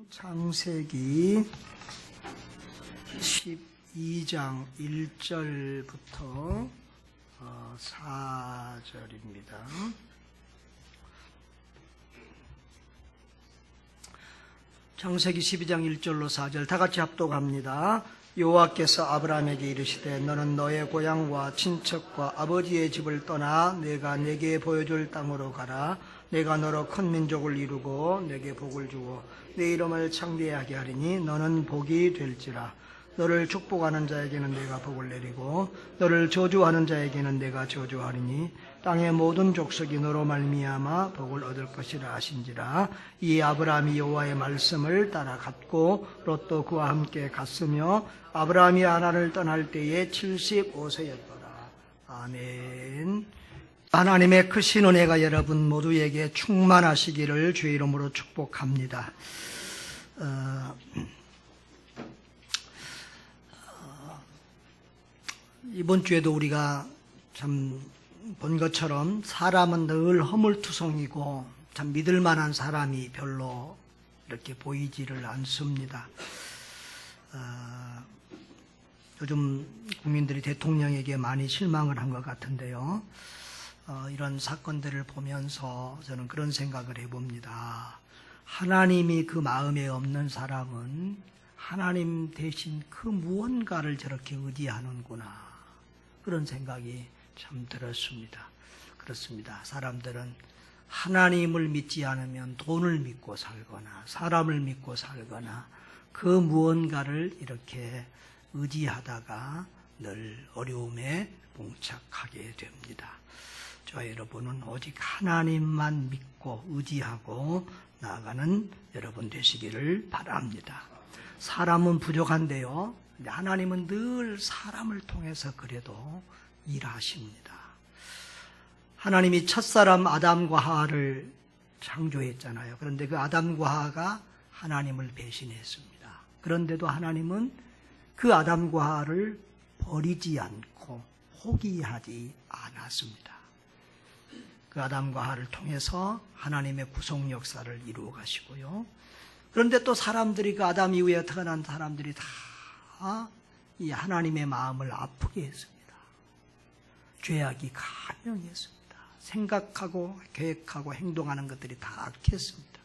창세기 12장 1절부터 4절입니다. 창세기 12장 1절로 4절 다 같이 합독합니다. 여호와께서 아브라함에게 이르시되 너는 너의 고향과 친척과 아버지의 집을 떠나 내가 내게 보여줄 땅으로 가라. 내가 너로 큰 민족을 이루고 내게 복을 주고 내 이름을 창대하게 하리니 너는 복이 될지라. 너를 축복하는 자에게는 내가 복을 내리고 너를 저주하는 자에게는 내가 저주하리니 땅의 모든 족속이 너로 말미암아 복을 얻을 것이라 하신지라. 이 아브라함이 여호와의 말씀을 따라갔고 롯도 그와 함께 갔으며 아브라함이 하란을 떠날 때에 75세였더라. 아멘. 하나님의 크신 은혜가 여러분 모두에게 충만하시기를 주의 이름으로 축복합니다. 이번 주에도 우리가 참 본 것처럼 사람은 늘 허물투성이고 참 믿을 만한 사람이 별로 이렇게 보이지를 않습니다. 요즘 국민들이 대통령에게 많이 실망을 한 것 같은데요. 이런 사건들을 보면서 저는 그런 생각을 해봅니다. 하나님이 그 마음에 없는 사람은 하나님 대신 그 무언가를 저렇게 의지하는구나. 그런 생각이 참 들었습니다. 그렇습니다. 사람들은 하나님을 믿지 않으면 돈을 믿고 살거나 사람을 믿고 살거나 그 무언가를 이렇게 의지하다가 늘 어려움에 봉착하게 됩니다. 저와 여러분은 오직 하나님만 믿고 의지하고 나아가는 여러분 되시기를 바랍니다. 사람은 부족한데요. 하나님은 늘 사람을 통해서 그래도 일하십니다. 하나님이 첫사람 아담과 하와를 창조했잖아요. 그런데 그 아담과 하와가 하나님을 배신했습니다. 그런데도 하나님은 그 아담과 하와를 버리지 않고 포기하지 않았습니다. 그 아담과 하와를 통해서 하나님의 구속 역사를 이루어 가시고요. 그런데 또 사람들이 그 아담 이후에 태어난 사람들이 다 이 하나님의 마음을 아프게 했습니다. 죄악이 감명했습니다. 생각하고 계획하고 행동하는 것들이 다 악했습니다.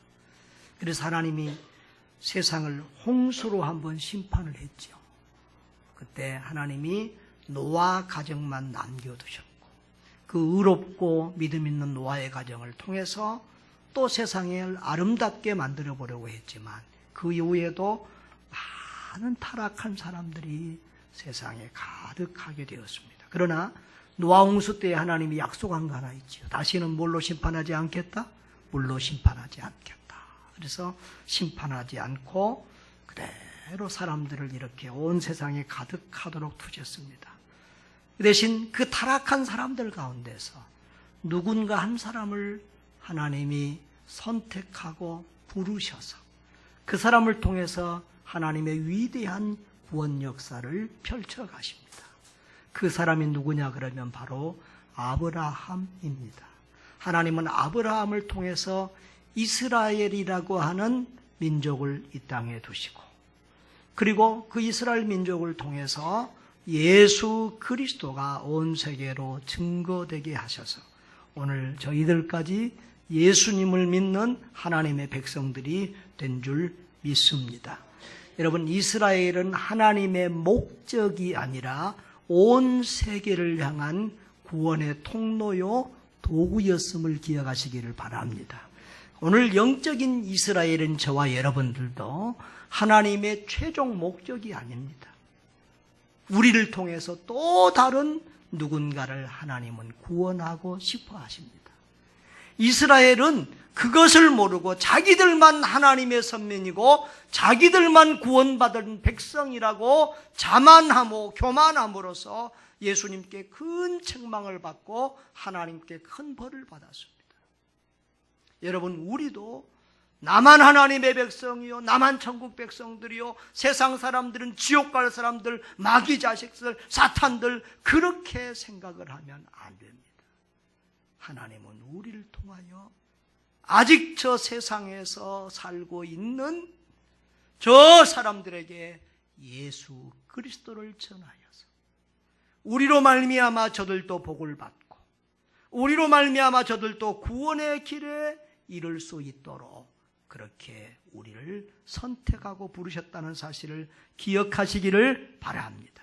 그래서 하나님이 세상을 홍수로 한번 심판을 했죠. 그때 하나님이 노아 가정만 남겨두셨고 그 의롭고 믿음 있는 노아의 가정을 통해서 또 세상을 아름답게 만들어 보려고 했지만 그 이후에도 많은 타락한 사람들이 세상에 가득하게 되었습니다. 그러나 노아 홍수 때 하나님이 약속한 거 하나 있죠. 다시는 뭘로 심판하지 않겠다? 물로 심판하지 않겠다. 그래서 심판하지 않고 그대로 사람들을 이렇게 온 세상에 가득하도록 두셨습니다. 그 대신 그 타락한 사람들 가운데서 누군가 한 사람을 하나님이 선택하고 부르셔서 그 사람을 통해서 하나님의 위대한 구원 역사를 펼쳐 가십니다. 그 사람이 누구냐 그러면 바로 아브라함입니다. 하나님은 아브라함을 통해서 이스라엘이라고 하는 민족을 이 땅에 두시고 그리고 그 이스라엘 민족을 통해서 예수 그리스도가 온 세계로 증거되게 하셔서 오늘 저희들까지 예수님을 믿는 하나님의 백성들이 된 줄 믿습니다. 여러분, 이스라엘은 하나님의 목적이 아니라 온 세계를 향한 구원의 통로요 도구였음을 기억하시기를 바랍니다. 오늘 영적인 이스라엘은 저와 여러분들도 하나님의 최종 목적이 아닙니다. 우리를 통해서 또 다른 누군가를 하나님은 구원하고 싶어 하십니다. 이스라엘은 그것을 모르고 자기들만 하나님의 선민이고 자기들만 구원받은 백성이라고 자만하고 교만함으로써 예수님께 큰 책망을 받고 하나님께 큰 벌을 받았습니다. 여러분, 우리도 나만 하나님의 백성이요, 나만 천국 백성들이요, 세상 사람들은 지옥 갈 사람들, 마귀 자식들, 사탄들 그렇게 생각을 하면 안 됩니다. 하나님은 우리를 통하여 아직 저 세상에서 살고 있는 저 사람들에게 예수 그리스도를 전하여서 우리로 말미암아 저들도 복을 받고 우리로 말미암아 저들도 구원의 길에 이를 수 있도록 그렇게 우리를 선택하고 부르셨다는 사실을 기억하시기를 바랍니다.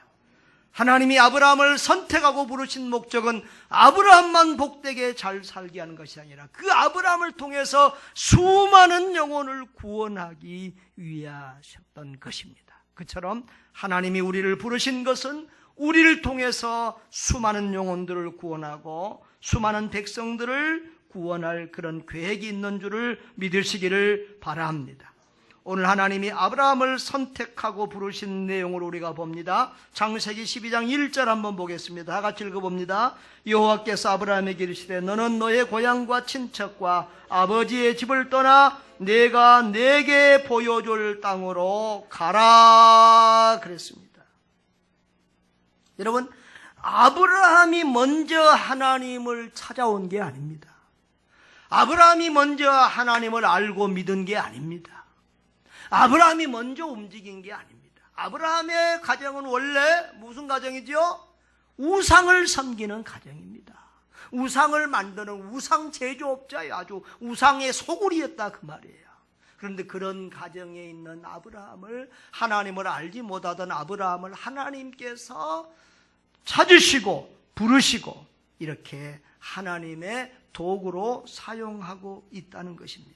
하나님이 아브라함을 선택하고 부르신 목적은 아브라함만 복되게 잘 살게 하는 것이 아니라 그 아브라함을 통해서 수많은 영혼을 구원하기 위하셨던 것입니다. 그처럼 하나님이 우리를 부르신 것은 우리를 통해서 수많은 영혼들을 구원하고 수많은 백성들을 구원할 그런 계획이 있는 줄을 믿으시기를 바랍니다. 오늘 하나님이 아브라함을 선택하고 부르신 내용을 우리가 봅니다. 창세기 12장 1절 한번 보겠습니다. 다 같이 읽어봅니다. 여호와께서 아브라함에게 이르시되 너는 너의 고향과 친척과 아버지의 집을 떠나 내가 내게 보여줄 땅으로 가라 그랬습니다. 여러분, 아브라함이 먼저 하나님을 찾아온 게 아닙니다. 아브라함이 먼저 하나님을 알고 믿은 게 아닙니다. 아브라함이 먼저 움직인 게 아닙니다. 아브라함의 가정은 원래 무슨 가정이죠? 우상을 섬기는 가정입니다. 우상을 만드는 우상 제조업자예요. 아주 우상의 소굴이었다 그 말이에요. 그런데 그런 가정에 있는 아브라함을, 하나님을 알지 못하던 아브라함을 하나님께서 찾으시고 부르시고 이렇게 하나님의 도구로 사용하고 있다는 것입니다.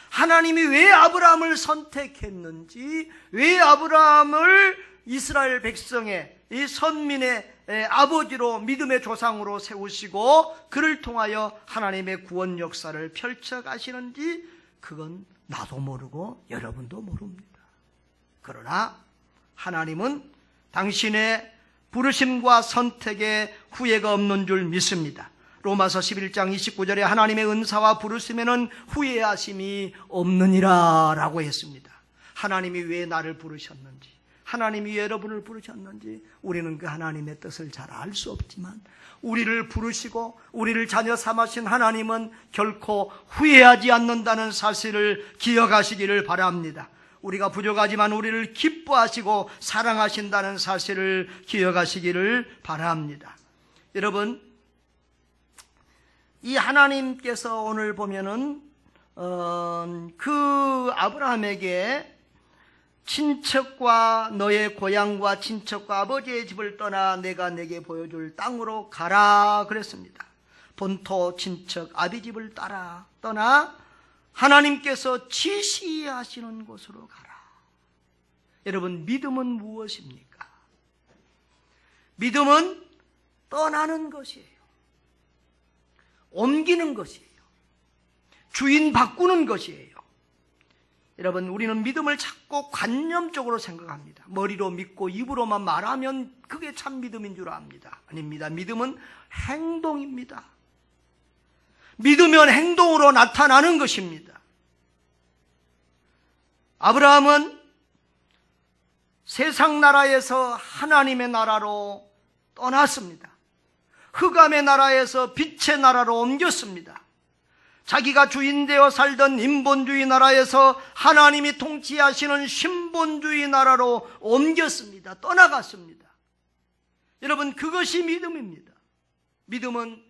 하나님이 왜 아브라함을 선택했는지, 왜 아브라함을 이스라엘 백성의 이 선민의 아버지로 믿음의 조상으로 세우시고 그를 통하여 하나님의 구원 역사를 펼쳐 가시는지 그건 나도 모르고 여러분도 모릅니다. 그러나 하나님은 당신의 부르심과 선택에 후회가 없는 줄 믿습니다. 로마서 11장 29절에 하나님의 은사와 부르심에는 후회하심이 없느니라 라고 했습니다. 하나님이 왜 나를 부르셨는지, 하나님이 왜 여러분을 부르셨는지 우리는 그 하나님의 뜻을 잘 알 수 없지만 우리를 부르시고 우리를 자녀 삼으신 하나님은 결코 후회하지 않는다는 사실을 기억하시기를 바랍니다. 우리가 부족하지만 우리를 기뻐하시고 사랑하신다는 사실을 기억하시기를 바랍니다. 여러분, 이 하나님께서 오늘 보면은 그 아브라함에게 친척과 너의 고향과 친척과 아버지의 집을 떠나 내가 내게 보여줄 땅으로 가라 그랬습니다. 본토 친척 아비 집을 떠나 하나님께서 지시하시는 곳으로 가라. 여러분, 믿음은 무엇입니까? 믿음은 떠나는 것이에요. 옮기는 것이에요. 주인 바꾸는 것이에요. 여러분, 우리는 믿음을 자꾸 관념적으로 생각합니다. 머리로 믿고 입으로만 말하면 그게 참 믿음인 줄 압니다. 아닙니다. 믿음은 행동입니다. 믿으면 행동으로 나타나는 것입니다. 아브라함은 세상 나라에서 하나님의 나라로 떠났습니다. 흑암의 나라에서 빛의 나라로 옮겼습니다. 자기가 주인되어 살던 인본주의 나라에서 하나님이 통치하시는 신본주의 나라로 옮겼습니다. 떠나갔습니다. 여러분, 그것이 믿음입니다. 믿음은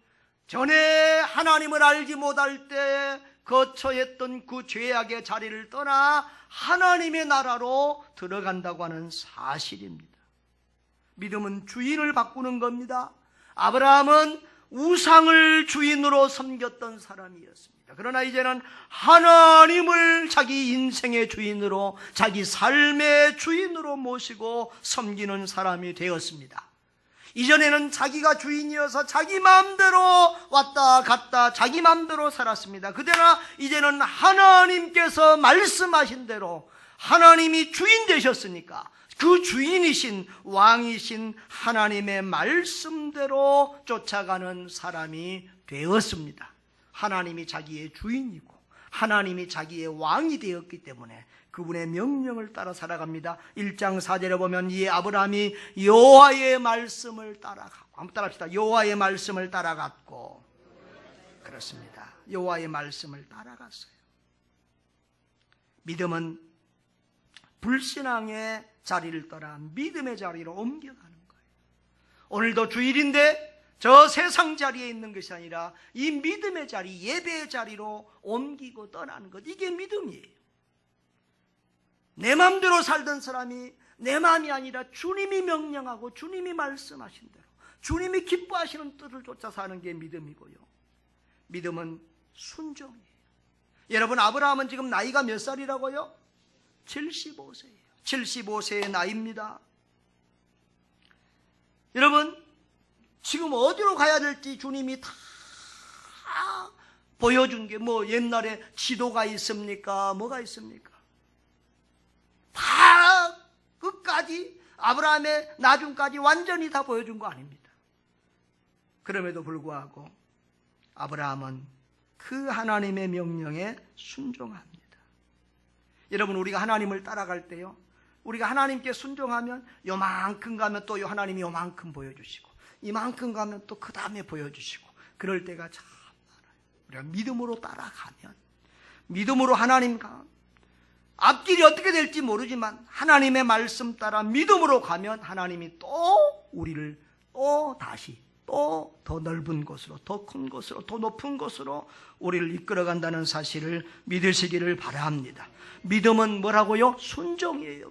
전에 하나님을 알지 못할 때 거처했던 그 죄악의 자리를 떠나 하나님의 나라로 들어간다고 하는 사실입니다. 믿음은 주인을 바꾸는 겁니다. 아브라함은 우상을 주인으로 섬겼던 사람이었습니다. 그러나 이제는 하나님을 자기 인생의 주인으로, 자기 삶의 주인으로 모시고 섬기는 사람이 되었습니다. 이전에는 자기가 주인이어서 자기 마음대로 왔다 갔다 자기 마음대로 살았습니다. 그러나 이제는 하나님께서 말씀하신 대로 하나님이 주인 되셨으니까 그 주인이신 왕이신 하나님의 말씀대로 쫓아가는 사람이 되었습니다. 하나님이 자기의 주인이고 하나님이 자기의 왕이 되었기 때문에 그분의 명령을 따라 살아갑니다. 1장 4절에 보면 이 아브라함이 여호와의 말씀을 따라가고, 한번 따라합시다. 여호와의 말씀을 따라갔고, 그렇습니다. 여호와의 말씀을 따라갔어요. 믿음은 불신앙의 자리를 떠나 믿음의 자리로 옮겨가는 거예요. 오늘도 주일인데 저 세상 자리에 있는 것이 아니라 이 믿음의 자리, 예배의 자리로 옮기고 떠나는 것, 이게 믿음이에요. 내 마음대로 살던 사람이 내 마음이 아니라 주님이 명령하고 주님이 말씀하신 대로 주님이 기뻐하시는 뜻을 쫓아 사는 게 믿음이고요. 믿음은 순종이에요. 여러분, 아브라함은 지금 나이가 몇 살이라고요? 75세예요. 75세의 나이입니다. 여러분, 지금 어디로 가야 될지 주님이 다 보여준 게 뭐 옛날에 지도가 있습니까? 뭐가 있습니까? 다 끝까지 아브라함의 나중까지 완전히 다 보여준 거 아닙니다. 그럼에도 불구하고 아브라함은 그 하나님의 명령에 순종합니다. 여러분, 우리가 하나님을 따라갈 때요, 우리가 하나님께 순종하면 요만큼 가면 또 하나님이 요만큼 보여주시고, 이만큼 가면 또 그 다음에 보여주시고, 그럴 때가 참 많아요. 우리가 믿음으로 따라가면, 믿음으로 하나님과 앞길이 어떻게 될지 모르지만 하나님의 말씀 따라 믿음으로 가면 하나님이 또 우리를 또 다시 또 더 넓은 곳으로, 더 큰 곳으로, 더 높은 곳으로 우리를 이끌어간다는 사실을 믿으시기를 바랍니다. 믿음은 뭐라고요? 순종이에요.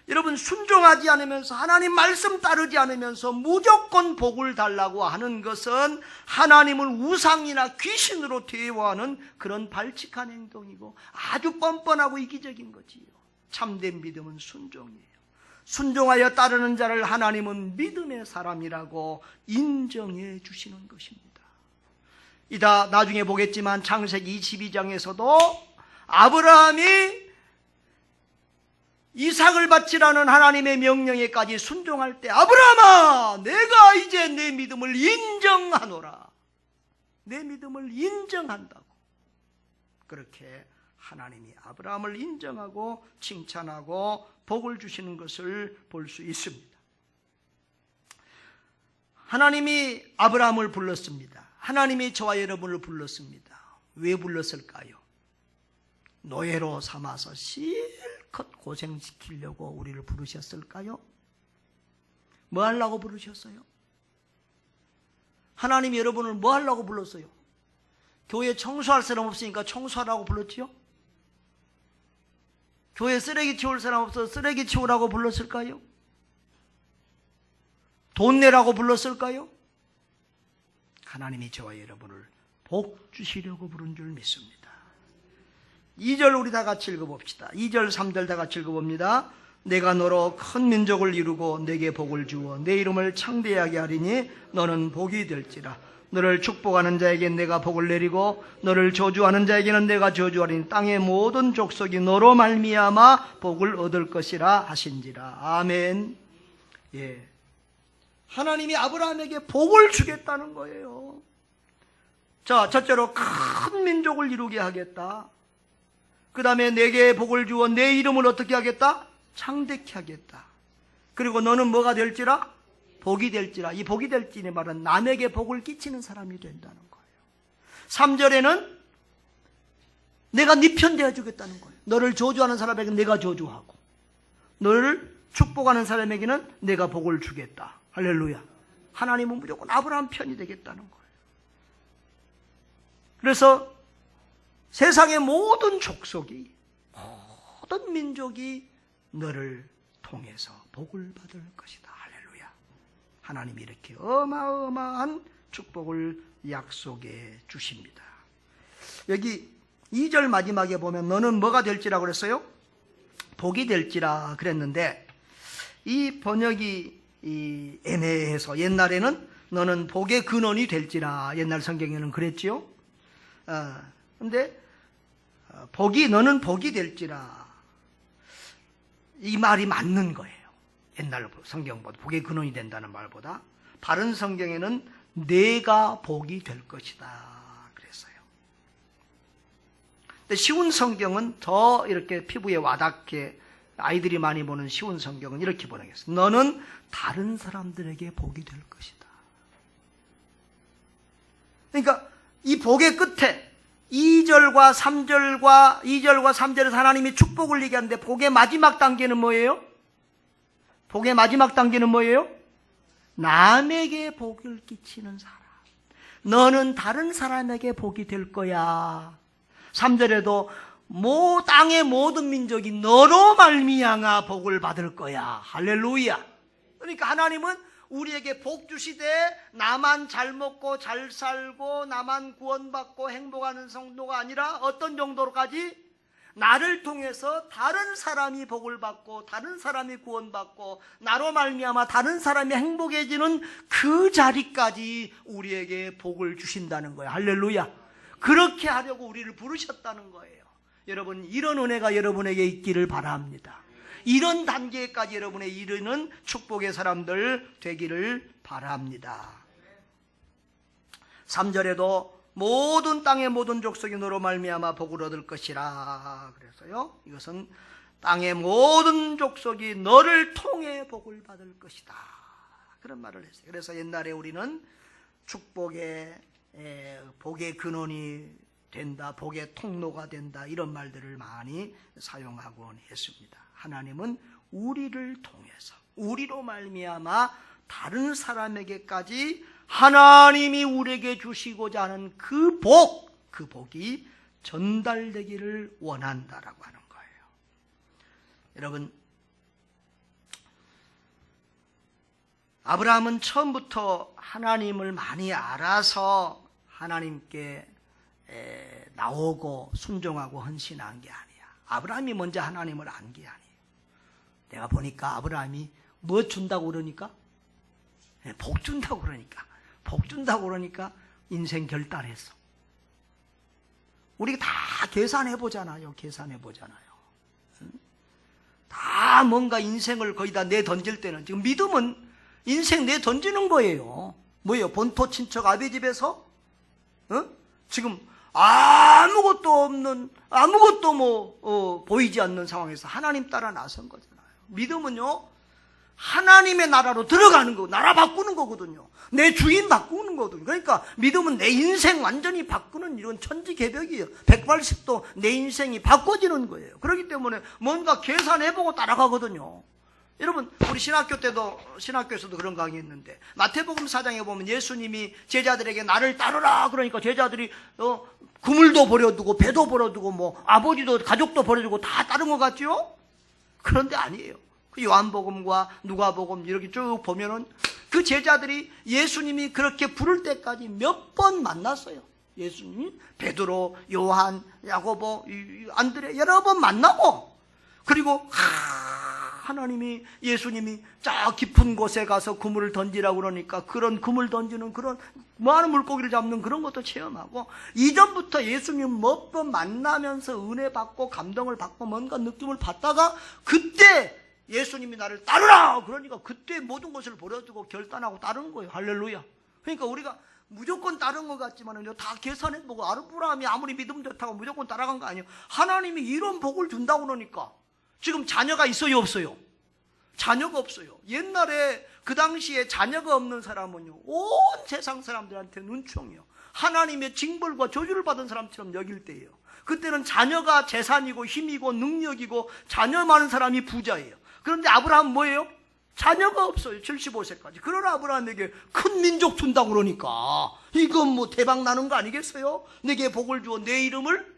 여러분, 순종하지 않으면서 하나님 말씀 따르지 않으면서 무조건 복을 달라고 하는 것은 하나님을 우상이나 귀신으로 대우하는 그런 발칙한 행동이고 아주 뻔뻔하고 이기적인 거지요. 참된 믿음은 순종이에요. 순종하여 따르는 자를 하나님은 믿음의 사람이라고 인정해 주시는 것입니다. 이따 나중에 보겠지만 창세기 22장에서도 아브라함이 이삭을 바치라는 하나님의 명령에까지 순종할 때, 아브라함아, 내가 이제 내 믿음을 인정하노라. 내 믿음을 인정한다고. 그렇게 하나님이 아브라함을 인정하고 칭찬하고 복을 주시는 것을 볼 수 있습니다. 하나님이 아브라함을 불렀습니다. 하나님이 저와 여러분을 불렀습니다. 왜 불렀을까요? 노예로 삼아서 실컷 고생시키려고 우리를 부르셨을까요? 뭐 하려고 부르셨어요? 하나님이 여러분을 뭐 하려고 불렀어요? 교회 청소할 사람 없으니까 청소하라고 불렀지요? 교회 쓰레기 치울 사람 없어서 쓰레기 치우라고 불렀을까요? 돈 내라고 불렀을까요? 하나님이 저와 여러분을 복 주시려고 부른 줄 믿습니다. 2절 우리 다 같이 읽어봅시다. 2절 3절 다 같이 읽어봅니다. 내가 너로 큰 민족을 이루고 내게 복을 주어 내 이름을 창대하게 하리니 너는 복이 될지라. 너를 축복하는 자에게 내가 복을 내리고 너를 저주하는 자에게는 내가 저주하리니 땅의 모든 족속이 너로 말미암아 복을 얻을 것이라 하신지라. 아멘. 예, 하나님이 아브라함에게 복을 주겠다는 거예요. 자, 첫째로 큰 민족을 이루게 하겠다. 그 다음에 내게 복을 주어 내 이름을 어떻게 하겠다? 창대케 하겠다. 그리고 너는 뭐가 될지라? 복이 될지라. 이 복이 될지의 말은 남에게 복을 끼치는 사람이 된다는 거예요. 3절에는 내가 네 편 되어주겠다는 거예요. 너를 저주하는 사람에게 내가 저주하고 너를 축복하는 사람에게는 내가 복을 주겠다. 할렐루야. 하나님은 무조건 아브라함 편이 되겠다는 거예요. 그래서 세상의 모든 족속이, 모든 민족이 너를 통해서 복을 받을 것이다. 할렐루야. 하나님이 이렇게 어마어마한 축복을 약속해 주십니다. 여기 2절 마지막에 보면 너는 뭐가 될지라고 그랬어요? 복이 될지라 그랬는데 이 번역이 애매해서 옛날에는 너는 복의 근원이 될지라 옛날 성경에는 그랬지요. 근데 너는 복이 될지라 이 말이 맞는 거예요. 옛날 성경보다 복의 근원이 된다는 말보다 바른 성경에는 내가 복이 될 것이다 그랬어요. 근데 쉬운 성경은 더 이렇게 피부에 와닿게 아이들이 많이 보는 쉬운 성경은 이렇게 번역했어요. 너는 다른 사람들에게 복이 될 것이다. 그러니까 이 복의 끝에 2절과 3절에서 하나님이 축복을 얘기하는데 복의 마지막 단계는 뭐예요? 복의 마지막 단계는 뭐예요? 남에게 복을 끼치는 사람. 너는 다른 사람에게 복이 될 거야. 3절에도 땅의 모든 민족이 너로 말미암아 복을 받을 거야. 할렐루야. 그러니까 하나님은 우리에게 복 주시되 나만 잘 먹고 잘 살고 나만 구원받고 행복하는 정도가 아니라 어떤 정도로까지? 나를 통해서 다른 사람이 복을 받고 다른 사람이 구원받고 나로 말미암아 다른 사람이 행복해지는 그 자리까지 우리에게 복을 주신다는 거예요. 할렐루야. 그렇게 하려고 우리를 부르셨다는 거예요. 여러분, 이런 은혜가 여러분에게 있기를 바랍니다. 이런 단계까지 여러분의 이르는 축복의 사람들 되기를 바랍니다. 3절에도 모든 땅의 모든 족속이 너로 말미암아 복을 얻을 것이라 그래서요, 이것은 땅의 모든 족속이 너를 통해 복을 받을 것이다, 그런 말을 했어요. 그래서 옛날에 우리는 축복의 복의 근원이 된다, 복의 통로가 된다, 이런 말들을 많이 사용하곤 했습니다. 하나님은 우리를 통해서 우리로 말미암아 다른 사람에게까지 하나님이 우리에게 주시고자 하는 그 복이 전달되기를 원한다라고 하는 거예요. 여러분, 아브라함은 처음부터 하나님을 많이 알아서 하나님께 나오고 순종하고 헌신한 게 아니야. 아브라함이 먼저 하나님을 안 게 아니에요. 내가 보니까 아브라함이 뭐 준다고 그러니까? 복 준다고 그러니까. 복 준다고 그러니까 인생 결단했어. 우리가 다 계산해보잖아요. 다 뭔가 인생을 거의 다 내던질 때는, 지금 믿음은 인생 내던지는 거예요. 뭐예요? 본토 친척 아비 집에서 지금 아무것도 없는, 아무것도 보이지 않는 상황에서 하나님 따라 나선 거잖아요. 믿음은요, 하나님의 나라로 들어가는 거, 나라 바꾸는 거거든요. 내 주인 바꾸는 거거든요. 그러니까 믿음은 내 인생 완전히 바꾸는 이런 천지개벽이에요. 180도 내 인생이 바꿔지는 거예요. 그렇기 때문에 뭔가 계산해보고 따라가거든요. 여러분, 우리 신학교에서도 그런 강의했는데, 마태복음 4장에 보면 예수님이 제자들에게 나를 따르라 그러니까 제자들이 그물도 버려두고 배도 버려두고 아버지도 가족도 버려두고 다 따른 것 같죠? 그런데 아니에요. 그 요한복음과 누가복음 이렇게 쭉 보면은 그 제자들이 예수님이 그렇게 부를 때까지 몇 번 만났어요. 예수님이 베드로, 요한, 야고보, 안드레 여러 번 만나고, 그리고 하나님이 예수님이 저 깊은 곳에 가서 그물을 던지라고 그러니까 그런 그물 던지는 그런 많은 물고기를 잡는 그런 것도 체험하고, 이전부터 예수님 몇 번 만나면서 은혜 받고 감동을 받고 뭔가 느낌을 받다가 그때 예수님이 나를 따르라 그러니까 그때 모든 것을 버려두고 결단하고 따른 거예요. 할렐루야. 그러니까 우리가 무조건 따른 것 같지만은 다 계산해보고, 아브라함이 아무리 믿음 좋다고 무조건 따라간 거 아니에요. 하나님이 이런 복을 준다고 그러니까. 지금 자녀가 있어요, 없어요? 자녀가 없어요. 옛날에 그 당시에 자녀가 없는 사람은요, 온 세상 사람들한테 눈총이요, 하나님의 징벌과 저주를 받은 사람처럼 여길 때예요. 그때는 자녀가 재산이고 힘이고 능력이고 자녀 많은 사람이 부자예요. 그런데 아브라함은 뭐예요? 자녀가 없어요. 75세까지. 그러나 아브라함에게 큰 민족 준다고 그러니까 이건 대박 나는 거 아니겠어요? 내게 복을 주어 내 이름을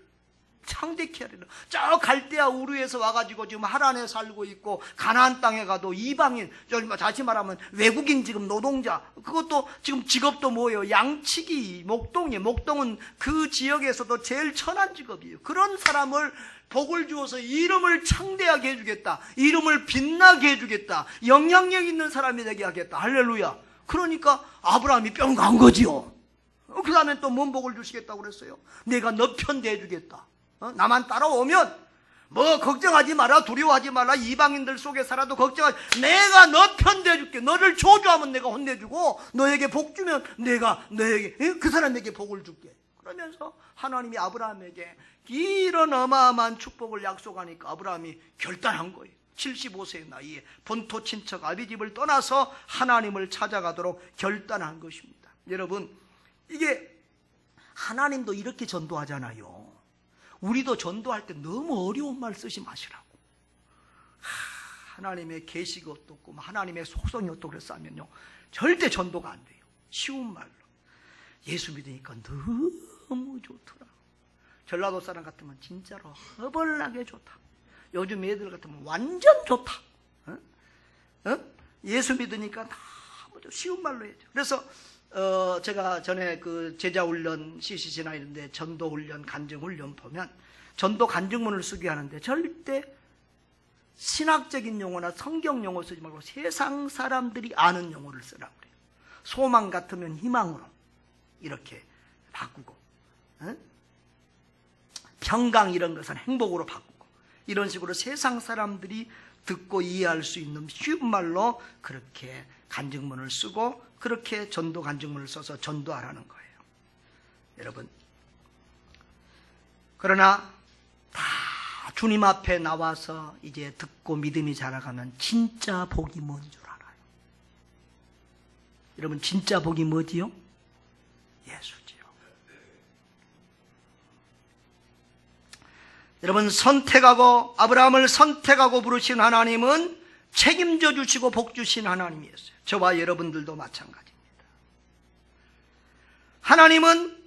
창대케 하리라. 저 갈대아 우르에서 와가지고 지금 하란에 살고 있고, 가나안 땅에 가도 이방인, 다시 말하면 외국인 지금 노동자, 그것도 지금 직업도 뭐예요? 양치기, 목동은 그 지역에서도 제일 천한 직업이에요. 그런 사람을 복을 주어서 이름을 창대하게 해주겠다, 이름을 빛나게 해주겠다, 영향력 있는 사람이 되게 하겠다. 할렐루야. 그러니까 아브라함이 뿅 간 거지요. 그 다음에 또 뭔 복을 주시겠다고 그랬어요? 내가 너 편 대해주겠다. 나만 따라오면 걱정하지 마라, 두려워하지 마라, 이방인들 속에 살아도 걱정하지, 내가 너 편 대해줄게. 너를 저주하면 내가 혼내주고 너에게 복 주면 내가 너에게, 그 사람에게 복을 줄게. 그러면서 하나님이 아브라함에게 이런 어마어마한 축복을 약속하니까 아브라함이 결단한 거예요. 75세의 나이에 본토 친척 아비집을 떠나서 하나님을 찾아가도록 결단한 것입니다. 여러분, 이게 하나님도 이렇게 전도하잖아요. 우리도 전도할 때 너무 어려운 말 쓰지 마시라고. 하나님의 계시가 어떻고 하나님의 속성이 어떻고 그래서 하면요 절대 전도가 안 돼요. 쉬운 말로. 예수 믿으니까 너무 좋더라. 전라도 사람 같으면 진짜로 허벌나게 좋다. 요즘 애들 같으면 완전 좋다. 예수 믿으니까 너무 쉬운 말로 해야죠. 그래서 제가 전에 그 제자훈련 CCC나 이런데 전도훈련 간증훈련 보면 전도 간증문을 쓰게 하는데 절대 신학적인 용어나 성경 용어 쓰지 말고 세상 사람들이 아는 용어를 쓰라고 그래요. 소망 같으면 희망으로 이렇게 바꾸고, 평강 이런 것은 행복으로 바꾸고, 이런 식으로 세상 사람들이 듣고 이해할 수 있는 쉬운 말로 그렇게 간증문을 쓰고 그렇게 전도 간증문을 써서 전도하라는 거예요. 여러분, 그러나 다 주님 앞에 나와서 이제 듣고 믿음이 자라가면 진짜 복이 뭔 줄 알아요. 여러분, 진짜 복이 뭐지요? 예수지요. 여러분, 아브라함을 선택하고 부르신 하나님은 책임져 주시고 복 주신 하나님이었어요. 저와 여러분들도 마찬가지입니다. 하나님은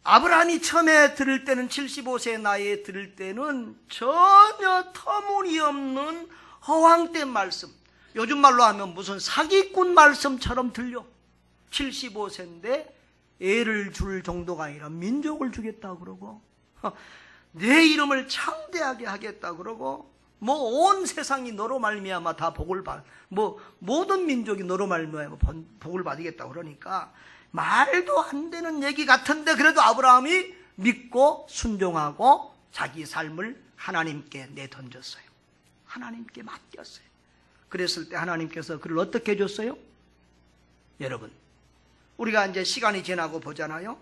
아브라함이 처음에 들을 때는 75세 나이에 들을 때는 전혀 터무니없는 허황된 말씀, 요즘 말로 하면 무슨 사기꾼 말씀처럼 들려. 75세인데 애를 줄 정도가 아니라 민족을 주겠다고 그러고 내 이름을 창대하게 하겠다고 그러고 온 세상이 너로 말미암아 다 복을 받, 모든 민족이 너로 말미암아 복을 받으겠다고 그러니까 말도 안 되는 얘기 같은데 그래도 아브라함이 믿고 순종하고 자기 삶을 하나님께 내던졌어요. 하나님께 맡겼어요. 그랬을 때 하나님께서 그를 어떻게 해줬어요? 여러분, 우리가 이제 시간이 지나고 보잖아요.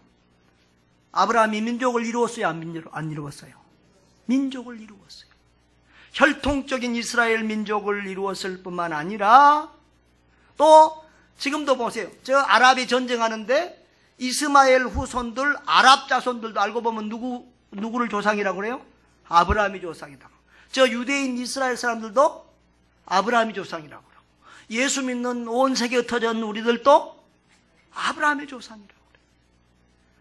아브라함이 민족을 이루었어요? 안 이루었어요? 민족을 이루었어요. 혈통적인 이스라엘 민족을 이루었을 뿐만 아니라 또 지금도 보세요. 저 아랍이 전쟁하는데 이스마엘 후손들, 아랍 자손들도 알고 보면 누구를 조상이라고 그래요? 아브라함이 조상이다. 저 유대인 이스라엘 사람들도 아브라함이 조상이라고 그러고 예수 믿는 온 세계에 흩어져 있는 우리들도 아브라함의 조상이라고 그래요.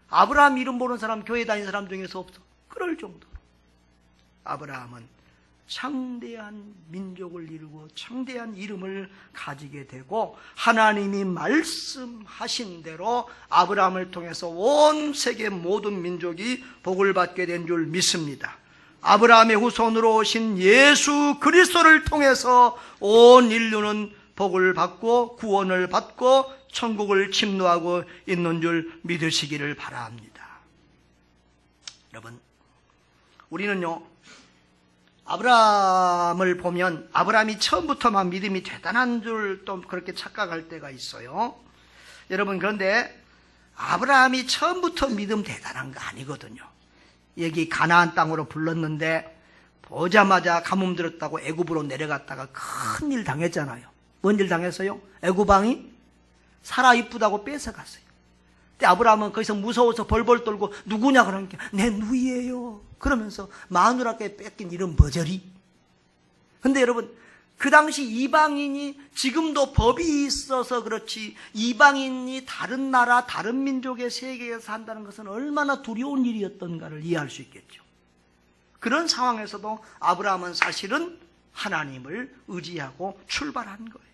아브라함 이름 모르는 사람 교회 다니는 사람 중에서 없어. 그럴 정도로 아브라함은 창대한 민족을 이루고 창대한 이름을 가지게 되고 하나님이 말씀하신 대로 아브라함을 통해서 온 세계 모든 민족이 복을 받게 된 줄 믿습니다. 아브라함의 후손으로 오신 예수 그리스도를 통해서 온 인류는 복을 받고 구원을 받고 천국을 침노하고 있는 줄 믿으시기를 바랍니다. 여러분, 우리는요 아브라함을 보면 아브라함이 처음부터만 믿음이 대단한 줄 또 그렇게 착각할 때가 있어요. 여러분, 그런데 아브라함이 처음부터 믿음 대단한 거 아니거든요. 여기 가나안 땅으로 불렀는데 보자마자 가뭄 들었다고 애굽으로 내려갔다가 큰일 당했잖아요. 뭔 일 당했어요? 애굽 왕이 사라 이쁘다고 뺏어갔어요. 근데 아브라함은 거기서 무서워서 벌벌 떨고 누구냐 그러니까 내 누이예요 그러면서 마누라께 뺏긴 이런 머저리. 근데 여러분, 그 당시 이방인이 지금도 법이 있어서 그렇지 이방인이 다른 나라 다른 민족의 세계에서 산다는 것은 얼마나 두려운 일이었던가를 이해할 수 있겠죠. 그런 상황에서도 아브라함은 사실은 하나님을 의지하고 출발한 거예요.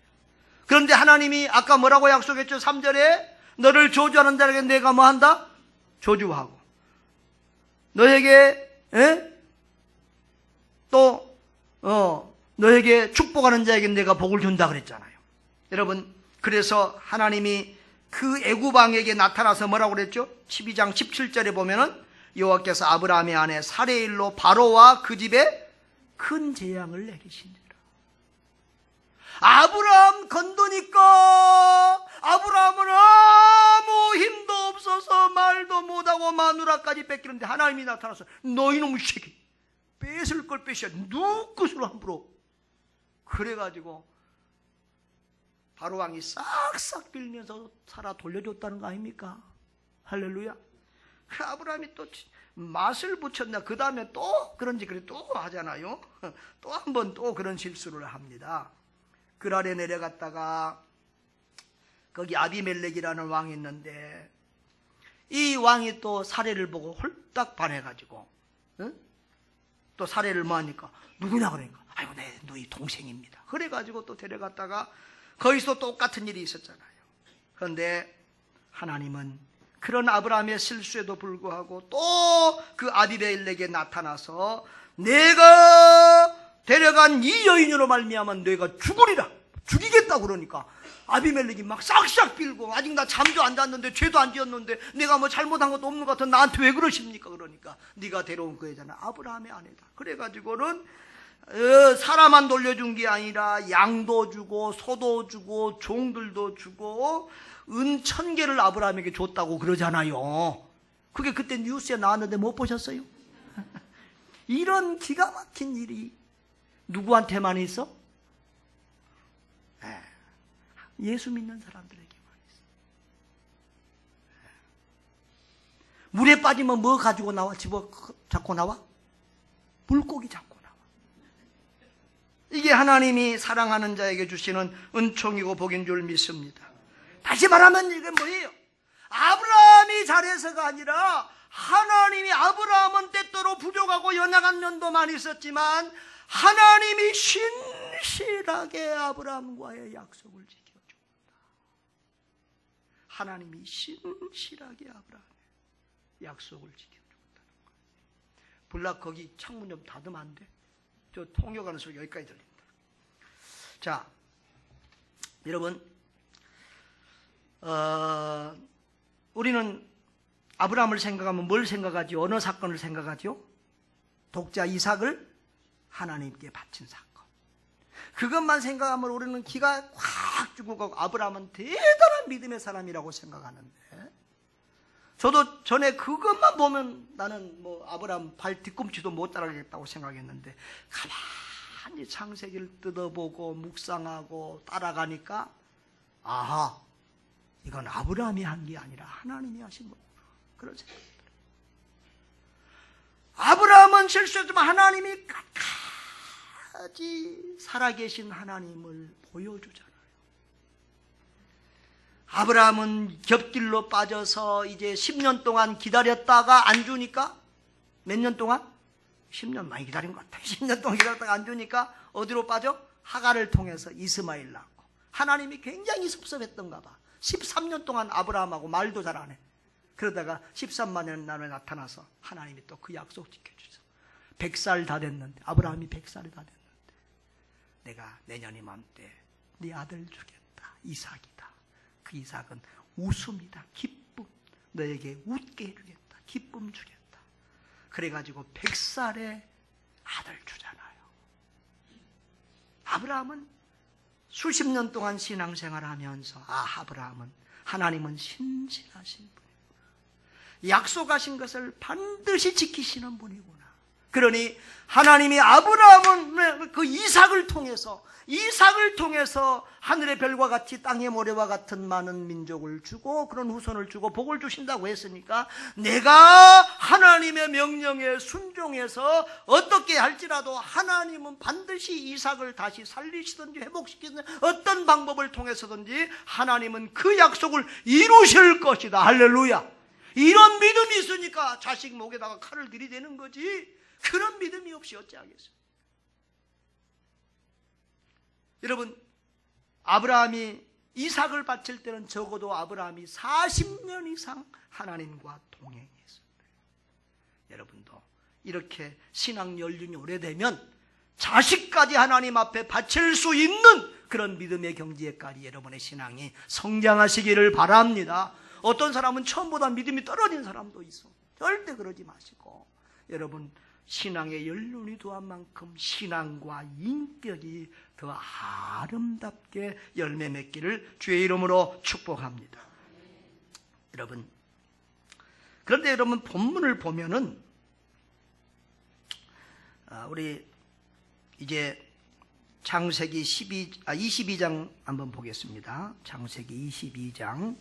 그런데 하나님이 아까 뭐라고 약속했죠? 3절에 너를 저주하는 자에게 내가 뭐 한다? 저주하고 너에게 또 너에게 축복하는 자에게 내가 복을 준다 그랬잖아요. 여러분, 그래서 하나님이 그 애굽 왕에게 나타나서 뭐라고 그랬죠? 12장 17절에 보면은 여호와께서 아브라함의 아내 사레의 일로 바로와 그 집에 큰 재앙을 내리신지라. 아브라함 건드니까 아브라함은 아무 힘도 없어서 말도 못하고 마누라까지 뺏기는데 하나님이 나타나서 너 이놈의 새끼 뺏을 걸 뺏어야 누구 것으로 함부로. 그래가지고 바로 왕이 싹싹 빌면서 살아 돌려줬다는 거 아닙니까? 할렐루야. 그 아브라함이 또 맛을 붙였나 그 다음에 또 그런지 그래 또 하잖아요. 또 한 번 또 그런 실수를 합니다. 그랄에 내려갔다가 거기 아비멜렉이라는 왕이 있는데 이 왕이 또 사례를 보고 홀딱 반해가지고 또 사례를 뭐 하니까 누구냐 그러니까 아이고 내 너희 동생입니다. 그래가지고 또 데려갔다가 거기서 똑같은 일이 있었잖아요. 그런데 하나님은 그런 아브라함의 실수에도 불구하고 또 그 아비멜렉에 나타나서 내가 데려간 이 여인으로 말미암아 내가 죽으리라 죽이겠다 그러니까 아비멜렉이 막 싹싹 빌고 아직 나 잠도 안 잤는데 죄도 안 지었는데 내가 뭐 잘못한 것도 없는 것 같은 나한테 왜 그러십니까? 그러니까 네가 데려온 그 여자는 아브라함의 아내다. 그래가지고는 사람만 돌려준 게 아니라 양도 주고 소도 주고 종들도 주고 은 1000개를 아브라함에게 줬다고 그러잖아요. 그게 그때 뉴스에 나왔는데 못 보셨어요? 이런 기가 막힌 일이 누구한테만 있어? 예수 믿는 사람들에게만 있어. 물에 빠지면 뭐 가지고 나와? 집어 잡고 나와? 물고기 잡고 나와. 이게 하나님이 사랑하는 자에게 주시는 은총이고 복인 줄 믿습니다. 다시 말하면 이게 뭐예요? 아브라함이 잘해서가 아니라 하나님이 아브라함은 때때로 부족하고 연약한 면도 많이 있었지만 하나님이 신실하게 아브라함과의 약속을 지켜줍니다. 하나님이 신실하게 아브라함의 약속을 지켜준다는 거예요. 불락 거기 창문 좀 닫으면 안 돼? 저 통역하는 소리 여기까지 들립니다. 자, 여러분 우리는 아브라함을 생각하면 뭘 생각하죠? 어느 사건을 생각하죠? 독자 이삭을 하나님께 바친 사건. 그것만 생각하면 우리는 기가 확 죽고 아브라함은 대단한 믿음의 사람이라고 생각하는데 저도 전에 그것만 보면 나는 뭐 아브라함 발 뒤꿈치도 못 따라가겠다고 생각했는데 가만히 창세기를 뜯어보고 묵상하고 따라가니까 아하 이건 아브라함이 한 게 아니라 하나님이 하신 거구나. 그런 생각이 들어요. 아브라함은 실수했지만 하나님이 끝까지 살아계신 하나님을 보여주잖아요. 아브라함은 겹길로 빠져서 이제 10년 동안 기다렸다가 안 주니까 몇 년 동안? 10년 많이 기다린 것 같아요. 10년 동안 기다렸다가 안 주니까 어디로 빠져? 하갈을 통해서 이스마엘 낳고 하나님이 굉장히 섭섭했던가 봐. 13년 동안 아브라함하고 말도 잘 안 해. 그러다가 13만 년 날에 나타나서 하나님이 또 그 약속 지켜주셔서 100살 다 됐는데 아브라함이 100살이 다 됐는데 내가 내년 이맘때 네 아들 주겠다. 이삭이다. 그 이삭은 웃음이다. 기쁨. 너에게 웃게 해주겠다. 기쁨 주겠다. 그래가지고 100살에 아들 주잖아요. 아브라함은 수십 년 동안 신앙생활을 하면서 아브라함은 하나님은 신실하신 분이구나. 약속하신 것을 반드시 지키시는 분이구나. 그러니 하나님이 아브라함은 그 이삭을 통해서 하늘의 별과 같이 땅의 모래와 같은 많은 민족을 주고 그런 후손을 주고 복을 주신다고 했으니까 내가 하나님의 명령에 순종해서 어떻게 할지라도 하나님은 반드시 이삭을 다시 살리시든지 회복시키든지 어떤 방법을 통해서든지 하나님은 그 약속을 이루실 것이다. 할렐루야. 이런 믿음이 있으니까 자식 목에다가 칼을 들이대는 거지 그런 믿음이 없이 어찌하겠어요. 여러분 아브라함이 이삭을 바칠 때는 적어도 아브라함이 40년 이상 하나님과 동행했어요. 여러분도 이렇게 신앙 연륜이 오래되면 자식까지 하나님 앞에 바칠 수 있는 그런 믿음의 경지에까지 여러분의 신앙이 성장하시기를 바랍니다. 어떤 사람은 처음보다 믿음이 떨어진 사람도 있어. 절대 그러지 마시고 여러분 신앙의 연륜이 더한 만큼 신앙과 인격이 더 아름답게 열매 맺기를 주의 이름으로 축복합니다. 여러분 그런데 여러분 본문을 보면은 우리 이제 창세기 22장 한번 보겠습니다. 창세기 22장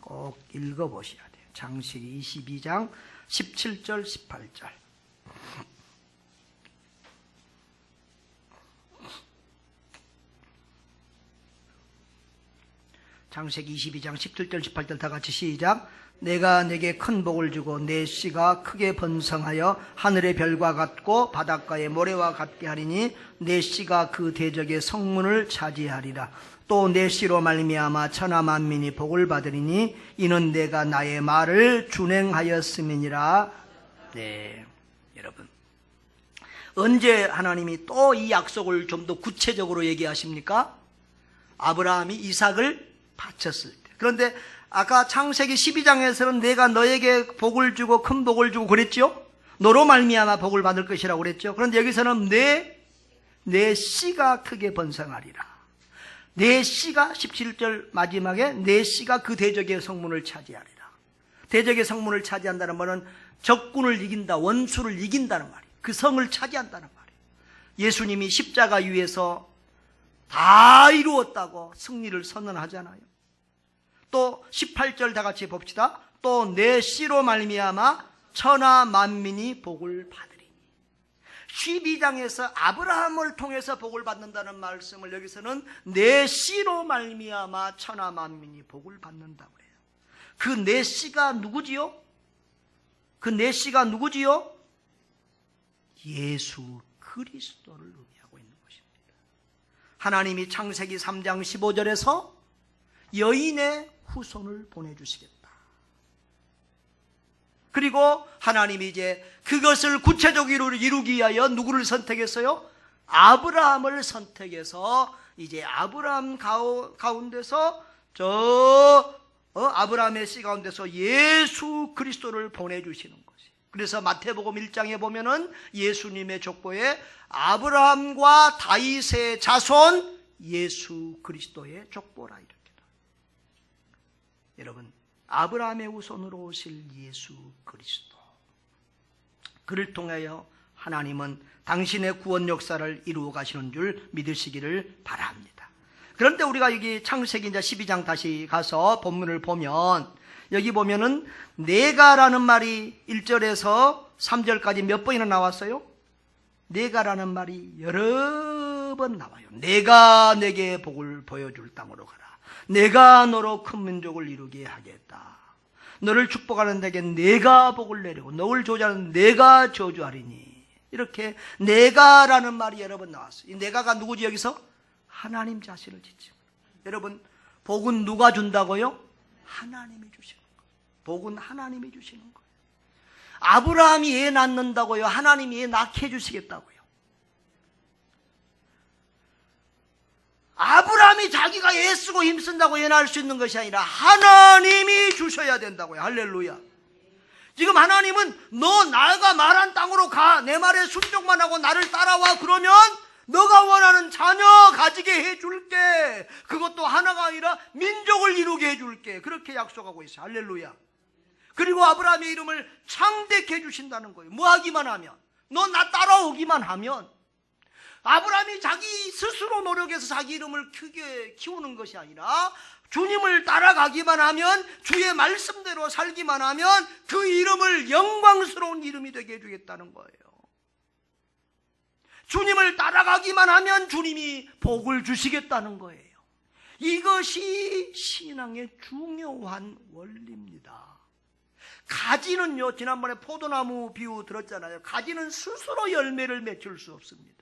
꼭 읽어보셔야 돼요. 창세기 22장 17절 18절. 창세기 22장 17절 18절 다 같이 시작. 내가 내게 큰 복을 주고 내 씨가 크게 번성하여 하늘의 별과 같고 바닷가의 모래와 같게 하리니 내 씨가 그 대적의 성문을 차지하리라. 또 내 씨로 말미암아 천하 만민이 복을 받으리니 이는 내가 나의 말을 준행하였음이니라. 네, 여러분, 언제 하나님이 또 이 약속을 좀 더 구체적으로 얘기하십니까? 아브라함이 이삭을 바쳤을 때. 그런데 아까 창세기 12장에서는 내가 너에게 복을 주고 큰 복을 주고 그랬죠? 너로 말미암아 복을 받을 것이라고 그랬죠? 그런데 여기서는 내 씨가 크게 번성하리라. 내 씨가 17절 마지막에 내 씨가 그 대적의 성문을 차지하리라. 대적의 성문을 차지한다는 말은 적군을 이긴다, 원수를 이긴다는 말이에요. 그 성을 차지한다는 말이에요. 예수님이 십자가 위에서 다 이루었다고 승리를 선언하잖아요. 또 18절 다 같이 봅시다. 또 내 씨로 말미암아 천하 만민이 복을 받으리니. 12장에서 아브라함을 통해서 복을 받는다는 말씀을 여기서는 내 씨로 말미암아 천하 만민이 복을 받는다고 해요. 그 내 씨가 누구지요? 그 내 씨가 누구지요? 예수 그리스도를 의미하고 있는 것입니다. 하나님이 창세기 3장 15절에서 여인의 후손을 보내주시겠다. 그리고 하나님이 이제 그것을 구체적으로 이루기 위하여 누구를 선택했어요? 아브라함을 선택해서 이제 아브라함 가운데서 아브라함의 씨 가운데서 예수 그리스도를 보내주시는 것이. 그래서 마태복음 1장에 보면은 예수님의 족보에 아브라함과 다윗의 자손 예수 그리스도의 족보라 이렇게. 여러분, 아브라함의 후손으로 오실 예수 그리스도, 그를 통하여 하나님은 당신의 구원 역사를 이루어 가시는 줄 믿으시기를 바랍니다. 그런데 우리가 여기 창세기 이제 12장 다시 가서 본문을 보면 여기 보면은 내가라는 말이 1절에서 3절까지 몇 번이나 나왔어요? 내가라는 말이 여러 번 나와요. 내가 내게 복을 보여줄 땅으로 가라. 내가 너로 큰 민족을 이루게 하겠다. 너를 축복하는 데게 내가 복을 내리고 너를 저주하는 내가 저주하리니. 이렇게 내가라는 말이 여러 번 나왔어요. 이 내가가 누구지 여기서? 하나님 자신을 지칭. 여러분, 복은 누가 준다고요? 하나님이 주시는 거예요. 복은 하나님이 주시는 거예요. 아브라함이 애 낳는다고요? 하나님이 애 낳게 해주시겠다고요? 아브라함이 자기가 애쓰고 힘쓴다고 애 낳을 수 있는 것이 아니라 하나님이 주셔야 된다고요. 할렐루야. 지금 하나님은 너 나가 말한 땅으로 가. 내 말에 순종만 하고 나를 따라와. 그러면 너가 원하는 자녀 가지게 해줄게. 그것도 하나가 아니라 민족을 이루게 해줄게. 그렇게 약속하고 있어요. 할렐루야. 그리고 아브라함의 이름을 창대케 해주신다는 거예요. 뭐 하기만 하면, 너 나 따라오기만 하면. 아브라함이 자기 스스로 노력해서 자기 이름을 크게 키우는 것이 아니라 주님을 따라가기만 하면, 주의 말씀대로 살기만 하면 그 이름을 영광스러운 이름이 되게 해주겠다는 거예요. 주님을 따라가기만 하면 주님이 복을 주시겠다는 거예요. 이것이 신앙의 중요한 원리입니다. 가지는요, 지난번에 포도나무 비유 들었잖아요. 가지는 스스로 열매를 맺을 수 없습니다.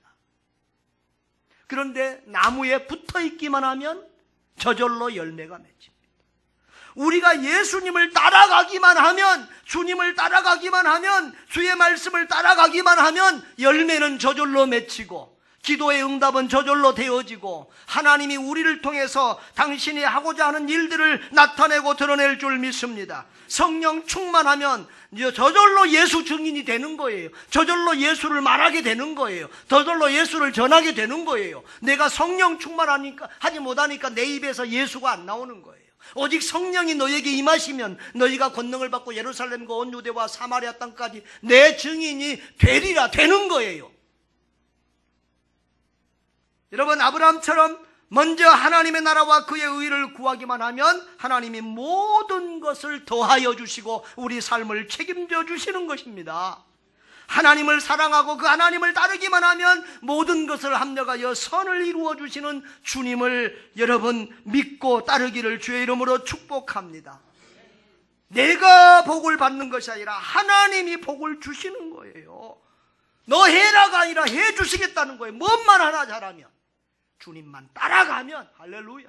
그런데 나무에 붙어 있기만 하면 저절로 열매가 맺힙니다. 우리가 예수님을 따라가기만 하면, 주님을 따라가기만 하면, 주의 말씀을 따라가기만 하면 열매는 저절로 맺히고 기도의 응답은 저절로 되어지고 하나님이 우리를 통해서 당신이 하고자 하는 일들을 나타내고 드러낼 줄 믿습니다. 성령 충만하면 저절로 예수 증인이 되는 거예요. 저절로 예수를 말하게 되는 거예요. 저절로 예수를 전하게 되는 거예요. 내가 성령 충만하니까 하지 못하니까 내 입에서 예수가 안 나오는 거예요. 오직 성령이 너에게 임하시면 너희가 권능을 받고 예루살렘과 온 유대와 사마리아 땅까지 내 증인이 되리라, 되는 거예요. 여러분, 아브라함처럼 먼저 하나님의 나라와 그의 의를 구하기만 하면 하나님이 모든 것을 더하여 주시고 우리 삶을 책임져 주시는 것입니다. 하나님을 사랑하고 그 하나님을 따르기만 하면 모든 것을 합력하여 선을 이루어 주시는 주님을 여러분 믿고 따르기를 주의 이름으로 축복합니다. 내가 복을 받는 것이 아니라 하나님이 복을 주시는 거예요. 너 해라가 아니라 해 주시겠다는 거예요. 뭔만 하나 잘하면, 주님만 따라가면, 할렐루야,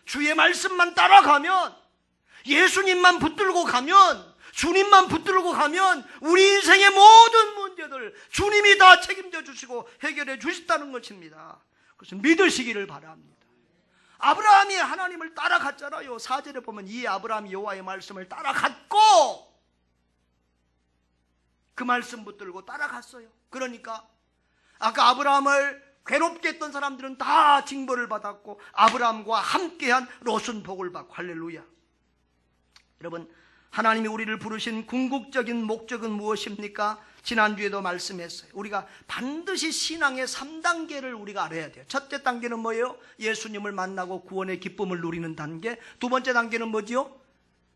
주의 말씀만 따라가면, 예수님만 붙들고 가면, 주님만 붙들고 가면 우리 인생의 모든 문제들 주님이 다 책임져 주시고 해결해 주신다는 것입니다. 그래서 믿으시기를 바랍니다. 아브라함이 하나님을 따라갔잖아요. 4절에 보면 이 아브라함이 여호와의 말씀을 따라갔고 그 말씀 붙들고 따라갔어요. 그러니까 아까 아브라함을 괴롭게 했던 사람들은 다 징벌을 받았고 아브라함과 함께한 롯은 복을 받고, 할렐루야. 여러분, 하나님이 우리를 부르신 궁극적인 목적은 무엇입니까? 지난주에도 말씀했어요. 우리가 반드시 신앙의 3단계를 우리가 알아야 돼요. 첫째 단계는 뭐예요? 예수님을 만나고 구원의 기쁨을 누리는 단계. 두 번째 단계는 뭐지요?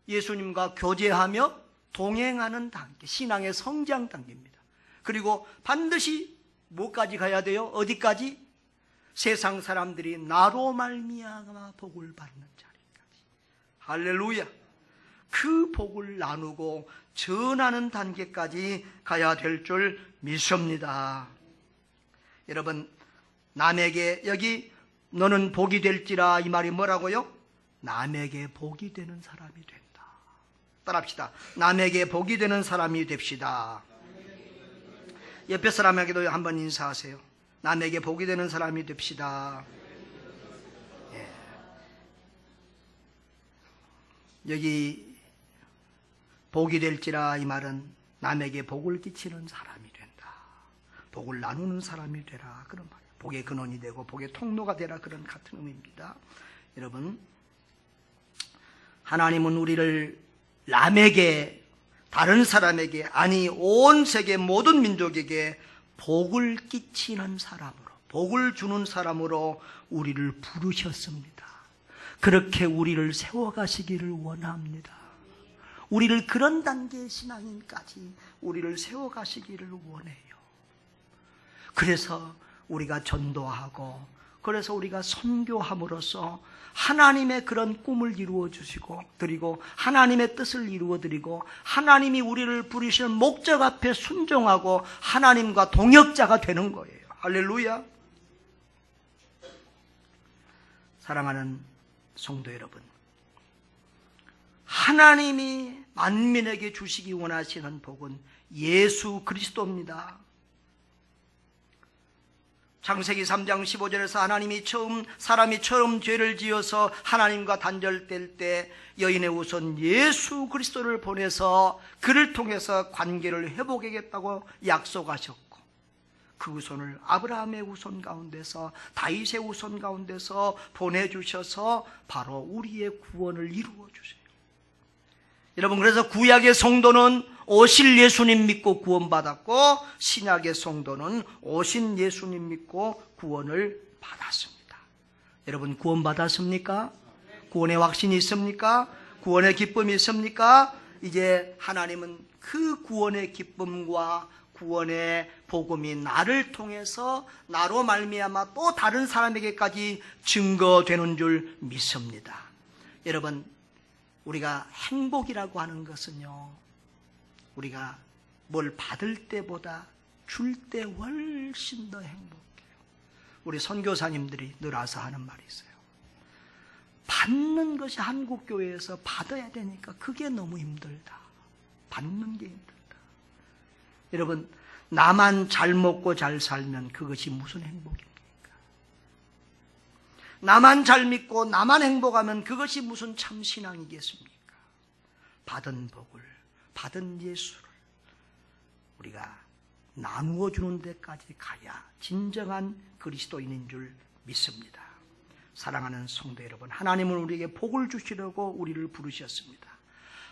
예수님과 교제하며 동행하는 단계, 신앙의 성장 단계입니다. 그리고 반드시 뭐까지 가야 돼요? 어디까지? 세상 사람들이 나로 말미암아 복을 받는 자리까지. 할렐루야. 그 복을 나누고 전하는 단계까지 가야 될 줄 믿습니다. 여러분, 남에게, 여기 너는 복이 될지라, 이 말이 뭐라고요? 남에게 복이 되는 사람이 된다. 따라합시다. 남에게 복이 되는 사람이 됩시다. 옆에 사람에게도 한번 인사하세요. 남에게 복이 되는 사람이 됩시다. 예. 여기 복이 될지라, 이 말은 남에게 복을 끼치는 사람이 된다. 복을 나누는 사람이 되라, 그런 말이에요. 복의 근원이 되고 복의 통로가 되라, 그런 같은 의미입니다. 여러분, 하나님은 우리를 남에게, 다른 사람에게, 아니 온 세계 모든 민족에게 복을 끼치는 사람으로, 복을 주는 사람으로 우리를 부르셨습니다. 그렇게 우리를 세워가시기를 원합니다. 우리를 그런 단계의 신앙인까지 우리를 세워가시기를 원해요. 그래서 우리가 전도하고, 그래서 우리가 선교함으로써 하나님의 그런 꿈을 이루어 주시고 드리고 하나님의 뜻을 이루어 드리고 하나님이 우리를 부르시는 목적 앞에 순종하고 하나님과 동역자가 되는 거예요. 할렐루야. 사랑하는 성도 여러분, 하나님이 만민에게 주시기 원하시는 복은 예수 그리스도입니다. 창세기 3장 15절에서 사람이 처음 죄를 지어서 하나님과 단절될 때 여인의 우선 예수 그리스도를 보내서 그를 통해서 관계를 회복하겠다고 약속하셨고, 그 우선을 아브라함의 우선 가운데서, 다윗의 우선 가운데서 보내주셔서 바로 우리의 구원을 이루어 주세요. 여러분, 그래서 구약의 성도는 오실 예수님 믿고 구원받았고, 신약의 성도는 오신 예수님 믿고 구원을 받았습니다. 여러분, 구원받았습니까? 구원의 확신이 있습니까? 구원의 기쁨이 있습니까? 이제 하나님은 그 구원의 기쁨과 구원의 복음이 나를 통해서, 나로 말미암아 또 다른 사람에게까지 증거되는 줄 믿습니다. 여러분, 우리가 행복이라고 하는 것은요, 우리가 뭘 받을 때보다 줄 때 훨씬 더 행복해요. 우리 선교사님들이 늘 와서 하는 말이 있어요. 받는 것이 한국교회에서 받아야 되니까 그게 너무 힘들다. 받는 게 힘들다. 여러분, 나만 잘 먹고 잘 살면 그것이 무슨 행복입니까? 나만 잘 믿고 나만 행복하면 그것이 무슨 참 신앙이겠습니까? 받은 복을, 받은 예수를 우리가 나누어 주는 데까지 가야 진정한 그리스도인인 줄 믿습니다. 사랑하는 성도 여러분, 하나님은 우리에게 복을 주시려고 우리를 부르셨습니다.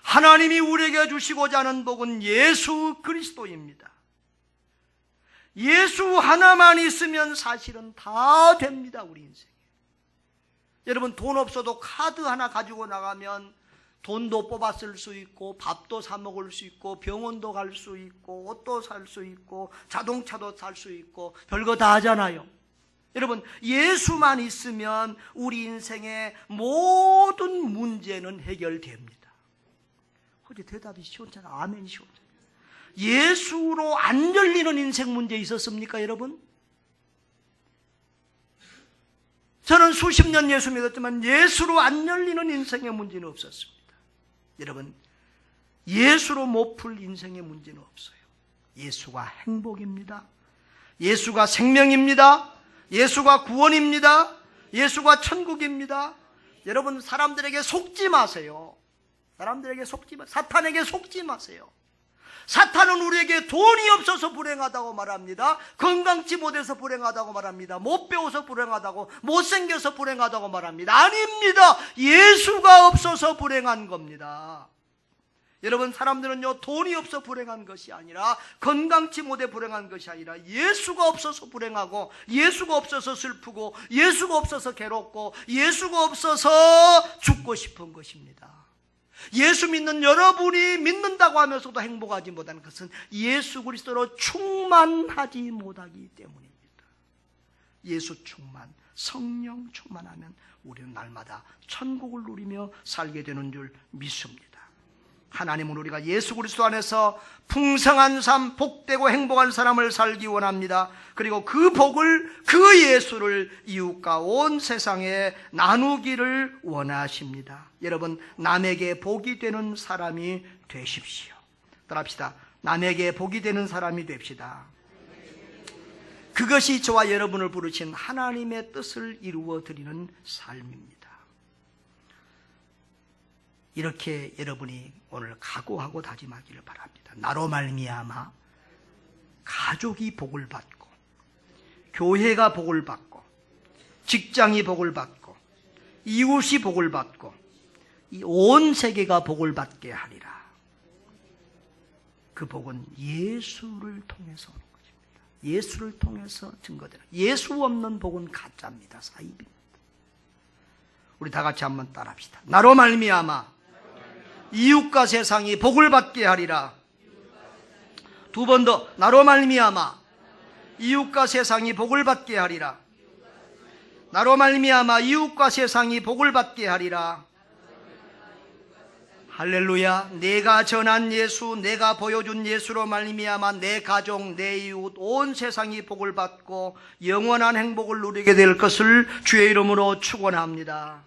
하나님이 우리에게 주시고자 하는 복은 예수 그리스도입니다. 예수 하나만 있으면 사실은 다 됩니다, 우리 인생에. 여러분, 돈 없어도 카드 하나 가지고 나가면 돈도 뽑아 쓸 수 있고, 밥도 사 먹을 수 있고, 병원도 갈 수 있고, 옷도 살 수 있고, 자동차도 살 수 있고, 별거 다 하잖아요. 여러분, 예수만 있으면 우리 인생의 모든 문제는 해결됩니다. 어제 대답이 시원찮아. 아멘이 시원찮아. 예수로 안 열리는 인생 문제 있었습니까, 여러분? 저는 수십 년 예수 믿었지만 예수로 안 열리는 인생의 문제는 없었습니다. 여러분, 예수로 못 풀 인생의 문제는 없어요. 예수가 행복입니다. 예수가 생명입니다. 예수가 구원입니다. 예수가 천국입니다. 여러분, 사람들에게 속지 마세요. 사람들에게 속지 마세요. 사탄에게 속지 마세요. 사탄은 우리에게 돈이 없어서 불행하다고 말합니다. 건강치 못해서 불행하다고 말합니다. 못 배워서 불행하다고, 못생겨서 불행하다고 말합니다. 아닙니다. 예수가 없어서 불행한 겁니다. 여러분, 사람들은요, 돈이 없어 불행한 것이 아니라, 건강치 못해 불행한 것이 아니라, 예수가 없어서 불행하고, 예수가 없어서 슬프고, 예수가 없어서 괴롭고, 예수가 없어서 죽고 싶은 것입니다. 예수 믿는 여러분이 믿는다고 하면서도 행복하지 못하는 것은 예수 그리스도로 충만하지 못하기 때문입니다. 예수 충만, 성령 충만하면 우리는 날마다 천국을 누리며 살게 되는 줄 믿습니다. 하나님은 우리가 예수 그리스도 안에서 풍성한 삶, 복되고 행복한 삶을 살기 원합니다. 그리고 그 복을, 그 예수를 이웃과 온 세상에 나누기를 원하십니다. 여러분, 남에게 복이 되는 사람이 되십시오. 따라합시다. 남에게 복이 되는 사람이 됩시다. 그것이 저와 여러분을 부르신 하나님의 뜻을 이루어 드리는 삶입니다. 이렇게 여러분이 오늘 각오하고 다짐하기를 바랍니다. 나로 말미암아 가족이 복을 받고, 교회가 복을 받고, 직장이 복을 받고, 이웃이 복을 받고, 이 온 세계가 복을 받게 하리라. 그 복은 예수를 통해서 오는 것입니다. 예수를 통해서 증거되는, 예수 없는 복은 가짜입니다. 사입입니다. 우리 다 같이 한번 따라합시다. 나로 말미암아 이웃과 세상이 복을 받게 하리라. 두 번 더. 나로 말미암아 이웃과 세상이 복을 받게 하리라. 나로 말미암아 이웃과 세상이 복을 받게 하리라. 할렐루야. 내가 전한 예수, 내가 보여준 예수로 말미암아 내 가족, 내 이웃, 온 세상이 복을 받고 영원한 행복을 누리게 될 것을 주의 이름으로 축원합니다.